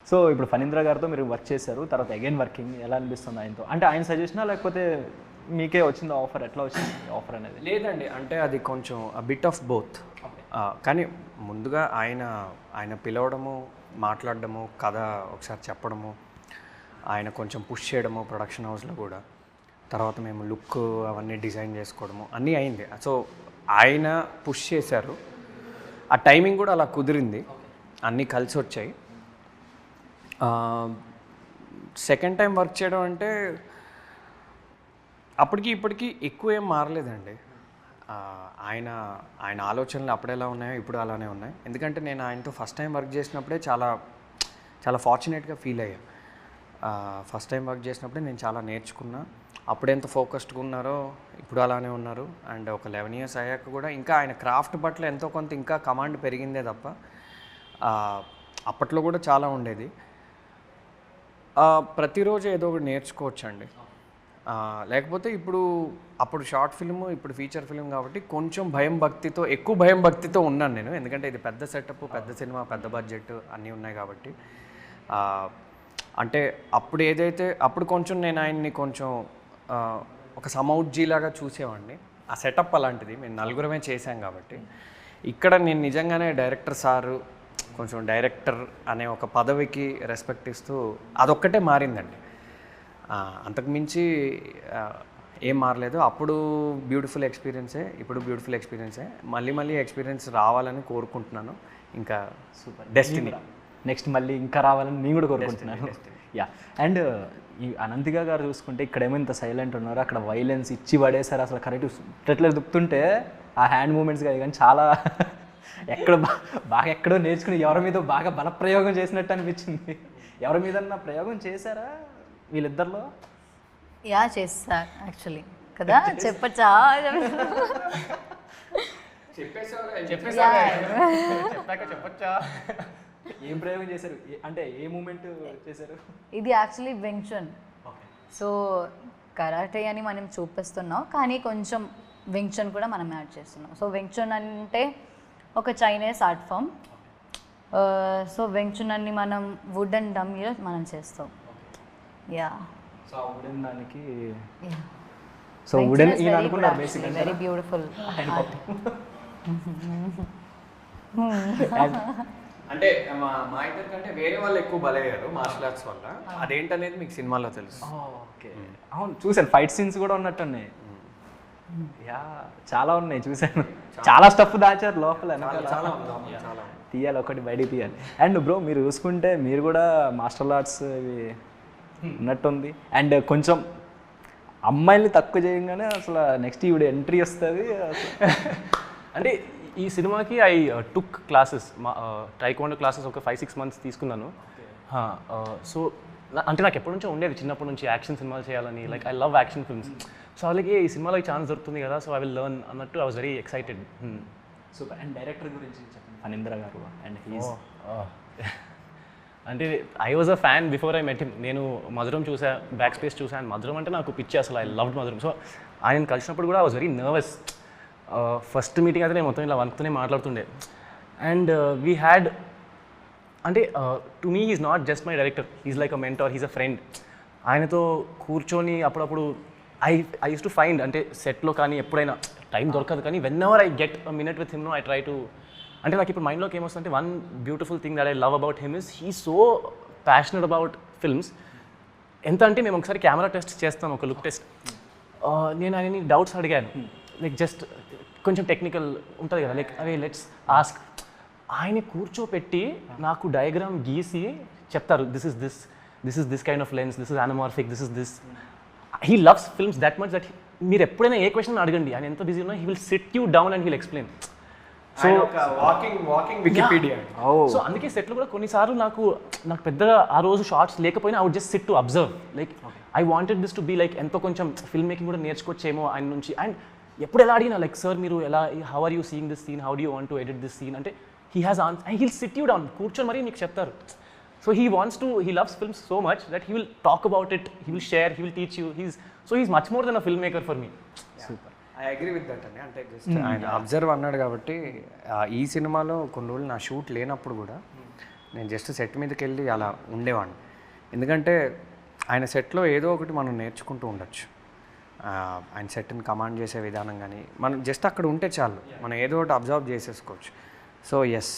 So ఇప్పుడు ఫణీంద్ర గారితో మీరు వర్క్ చేశారు, తర్వాత అగైన్ వర్కింగ్, ఎలా అనిపిస్తుంది ఆయనతో? అంటే ఆయన సజెషనా లేకపోతే మీకే వచ్చింది ఆఫర్? ఎట్లా వచ్చింది ఆఫర్ అనేది? లేదండి, అంటే అది కొంచెం బిట్ ఆఫ్ బోత్. కానీ ముందుగా ఆయన పిలవడము, మాట్లాడడము, కథ ఒకసారి చెప్పడము, ఆయన కొంచెం పుష్ చేయడము ప్రొడక్షన్ హౌస్లో కూడా, తర్వాత మేము లుక్ అవన్నీ డిజైన్ చేసుకోవడము అన్నీ అయింది. సో ఆయన పుష్ చేశారు, ఆ టైమింగ్ కూడా అలా కుదిరింది, అన్నీ కలిసి వచ్చాయి. సెకండ్ టైం వర్క్ చేయడం అంటే అప్పటికి ఇప్పటికీ ఎక్కువ ఏం మారలేదండి. ఆయన ఆలోచనలు అప్పుడు ఎలా ఉన్నాయో ఇప్పుడు అలానే ఉన్నాయి. ఎందుకంటే నేను ఆయనతో ఫస్ట్ టైం వర్క్ చేసినప్పుడే చాలా చాలా ఫార్చునేట్గా ఫీల్ అయ్యా. ఫస్ట్ టైం వర్క్ చేసినప్పుడే నేను చాలా నేర్చుకున్నా. అప్పుడు ఎంత ఫోకస్డ్గా ఉన్నారో ఇప్పుడు అలానే ఉన్నారు. అండ్ ఒక 11 years అయ్యాక కూడా ఇంకా ఆయన క్రాఫ్ట్ పట్ల ఎంతో కొంత ఇంకా కమాండ్ పెరిగిందే తప్ప అప్పట్లో కూడా చాలా ఉండేది. ప్రతిరోజు ఏదో ఒకటి నేర్చుకోవచ్చండి. లేకపోతే అప్పుడు షార్ట్ ఫిల్మ్, ఇప్పుడు ఫీచర్ ఫిల్మ్ కాబట్టి కొంచెం ఎక్కువ భయం భక్తితో ఉన్నాను నేను. ఎందుకంటే ఇది పెద్ద సెటప్, పెద్ద సినిమా, పెద్ద బడ్జెట్ అన్నీ ఉన్నాయి కాబట్టి. అంటే అప్పుడు కొంచెం నేను ఆయన్ని కొంచెం ఒక సమౌజ్జీలాగా చూసేవాడిని. ఆ సెటప్ అలాంటిది, మేము నలుగురమే చేశాం కాబట్టి. ఇక్కడ నేను నిజంగానే డైరెక్టర్ సారు, కొంచెం డైరెక్టర్ అనే ఒక పదవికి రెస్పెక్ట్ ఇస్తూ అదొక్కటే మారిందండి. అంతకుమించి ఏం మారలేదు. అప్పుడు బ్యూటిఫుల్ ఎక్స్పీరియన్సే, ఇప్పుడు బ్యూటిఫుల్ ఎక్స్పీరియన్సే. మళ్ళీ ఎక్స్పీరియన్స్ రావాలని కోరుకుంటున్నాను. ఇంకా సూపర్, డెస్టినీ నెక్స్ట్ మళ్ళీ ఇంకా రావాలని నేను కూడా కోరుకుంటున్నాను. యా. అండ్ ఈ అనంతిగా గారు చూసుకుంటే ఇక్కడేమో ఇంత సైలెంట్ ఉన్నారు, అక్కడ వైలెన్స్ ఇచ్చి పడేసారు. అసలు కరెక్ట్ ఎట్లా దుక్కుతుంటే ఆ హ్యాండ్ మూమెంట్స్ కానీ చాలా ఎక్కడో నేర్చుకుని ఎవరి మీద బాగా బలప్రయోగం చేసినట్టు అనిపించింది. ఎవరి మీద ప్రయోగం చేశారా వీళ్ళిద్దరిలో? యా, చేస్తా యాక్చువల్లీ కదా. చెప్పచ్చా? చెప్పచ్చా? ఏం ప్రయోగం చేశారు, అంటే ఏ మూమెంట్ చేశారు? ఇది యాక్చువల్లీ వెంగ్చున్. సో కరాటే అని మనం చూపిస్తున్నాం, కానీ కొంచెం వెంగ్చున్ కూడా మనం యాడ్ చేస్తున్నాం. సో వెంగ్చున్ అంటే ఒక చైనీస్ ఆర్ట్ ఫామ్. సో వెంగ్చున్ అన్ని మనం వుడ్ అండ్ డమ్మీలో మనం చేస్తాం. యా. సో వుడెన్ దానికి, సో వుడెన్ ఈయన అనుకున్నారు బేసిక్గా. Very beautiful. అంటే మా ఇద్దరి కంటే వేరే వాళ్ళు ఎక్కువ బలయ్యారు మార్షల్ ఆర్ట్స్ వల్ల. అదేంటనేది మీకు సినిమాలో తెలుసు. ఓకే, అవును చూసాను. ఫైట్ సీన్స్ కూడా ఉన్నట్టున్నాయి. యా, చాలా ఉన్నాయి చూసాను. చాలా స్టఫ్ దాచారు లోపల, తీయాలి ఒకటి బయటికి తీయాలి. అండ్ బ్రో మీరు చూసుకుంటే మీరు కూడా మార్షల్ ఆర్ట్స్ ఇవి ఉన్నట్టుంది. అండ్ కొంచెం అమ్మాయిల్ని తక్కువ చేయగానే అసలు నెక్స్ట్ ఈవిడ ఎంట్రీ వస్తుంది. అంటే ఈ సినిమాకి I took classes, taekwondo classes ఒక 5-6 months తీసుకున్నాను. సో అంటే నాకు ఎప్పటి నుంచో ఉండేది, చిన్నప్పటి నుంచి యాక్షన్ సినిమాలు చేయాలని. Like I love action films. So అలాగే ఈ సినిమాలో ఈ ఛాన్స్ దొరుకుతుంది కదా, సో ఐ విల్ లెర్న్ అన్నట్టు I was very excited. Super. And director గురించి చెప్పండి, ఫణీంద్ర గారు. అండ్ హీస్ అంటే I was a fan before I met him. నేను మధురం చూసా, బ్యాక్ స్పేస్ చూసాను. మధురం అంటే నాకు పిచ్చి అసలు. ఐ లవ్డ్ మధురం. సో ఆయన కలిసినప్పుడు కూడా I was very nervous. First meeting అయితే నేను మొత్తం ఇలా వణుకుతూనే మాట్లాడుతుండే. అండ్ వీ హ్యాడ్, అంటే to me he's not just my director, he's like a mentor, he's a friend. ఆయనతో కూర్చొని అప్పుడప్పుడు ఐ యూస్ టు ఫైండ్, అంటే సెట్లో కానీ ఎప్పుడైనా టైం దొరకదు కానీ whenever I get a minute with him no I try to. అంటే నాకు ఇప్పుడు మైండ్లోకి ఏమొస్తుందంటే one beautiful thing that I love about him is he so passionate about films. ఎంత అంటే మేము ఒకసారి కెమెరా టెస్ట్ చేస్తాం, ఒక లుక్ టెస్ట్. నేను ఆయనని డౌట్స్ అడిగాను, లైక్ జస్ట్ కొంచెం టెక్నికల్ ఉంటుంది కదా, లైక్ అరే లెట్స్ ఆస్క్. ఆయన కూర్చోపెట్టి నాకు డయాగ్రామ్ గీసి చెప్తారు, this is this kind of lens, this is anamorphic, this is this. He loves films that much that మీరు ఎప్పుడైనా ఏ క్వశ్చన్ అడగండి, ఆయన ఎంత బిజీ ఉన్నా he will sit you down and he'll explain. So walking Wikipedia. So అందుకే సెట్లో కూడా కొన్నిసార్లు నాకు పెద్ద ఆ రోజు షార్ట్స్ లేకపోయినా I would just sit to observe. Like I wanted this to be like ఎంతో కొంచెం ఫిల్మ్ మేకింగ్ కూడా నేర్చుకోవచ్చేమో ఆయన నుంచి. అండ్ ఎప్పుడు ఎలా అడిగినా లైక్ సార్ మీరు ఎలా, how are you seeing this scene, how do you want to edit this scene అంటే he has answer and he'll sit you down, కూర్చొని మరీ నీకు చెప్తారు. So he wants to, he loves films so much that he will talk about it, he will share, he will teach you. He's much more than a film maker for me. Super. I agree with that అండి. అంటే just ఆయన observe అన్నాడు కాబట్టి ఈ సినిమాలో కొన్ని రోజులు నా షూట్ లేనప్పుడు కూడా నేను జస్ట్ సెట్ మీదకి వెళ్ళి అలా ఉండేవాడిని. ఎందుకంటే ఆయన సెట్లో ఏదో ఒకటి మనం నేర్చుకుంటూ ఉండొచ్చు. ఆయన సెట్ని కమాండ్ చేసే విధానం కానీ మనం జస్ట్ అక్కడ ఉంటే చాలు, మనం ఏదో ఒకటి అబ్జర్వ్ చేసేసుకోవచ్చు. So yes,